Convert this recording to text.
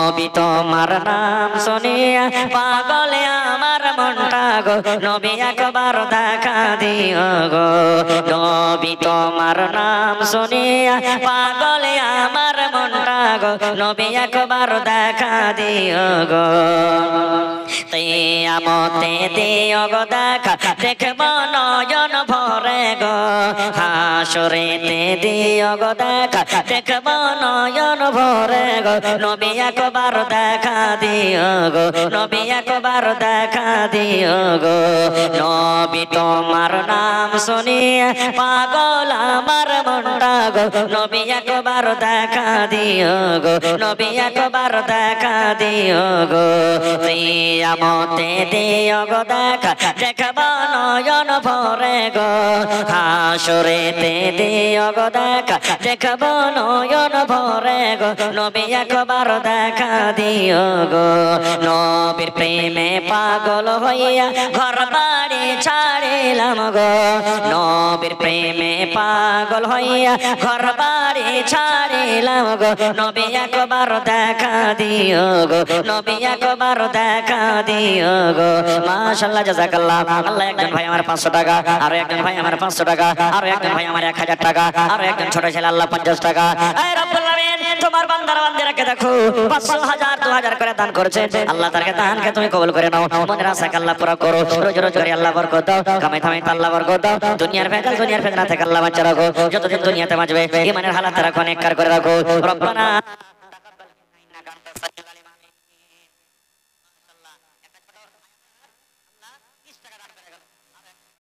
নবী তোমার নাম শুনিয়া পাগলে আমার মনটা গো নবী একবার দেখা দিও গো নবী তোমার নাম শুনিয়া পাগলে আমার মনটা গো নবী একবার দেখা দিও গো কিয়ামতে দিও গো দেখা দেখব নয়ন ভরে গো হাসরেতে দিও গো দেখা দেখব নয়ন ভরে গো নবী একবার দেখা দিও গো নবী একবার দেখা দিও গো নবী তোমার নাম শুনিয়ে পাগল আমার মনটা গো নবী একবার দেখা দিও গো নবী একবার দেখা দিও গো কিয়ামতে দিও গো দেখা দেখব নয়ন ভরে গো হাসরেতে দিও গো দেখা দেখব নয়ন ভরে গো নবী একবার দেখা দিও গো নবীর প্রেমে পাগল হইয়া ঘর বাড়ি ছাড়িলাম গো নবীর প্রেমে পাগল হইয়া ঘর বাড়ি ছাড়িলাম গো নবী একবার দেখা দিও গো নবী একবার দেখা দিও গো মাশাআল্লাহ জাযাকাল্লাহ আল্লাহ একজন ভাই আমার 500 টাকা আর একজন ভাই আমার 500 টাকা আর একজন ভাই আমার 1000 টাকা আর একজন ছোট ছেলে আল্লাহ 50 টাকা এই রব্বুল আলামিন তোমার বান্দার বান্দিরাকে দেখো 500 1000 2000 করে দান করেছে আল্লাহ তার দানকে তুমি কবুল করে নাও মনের আশা আল্লাহ পুরো করো রোজ রোজ করে আল্লাহ বরকত দাও কামাই থামাই আল্লাহ বরকত দাও দুনিয়ার ফেতনা থেকে আল্লাহ বাঁচা রাখো যতদিন দুনিয়াতে বাঁচবে ঈমানের হালাত রাখো নেককার করে রাখো রব্বানা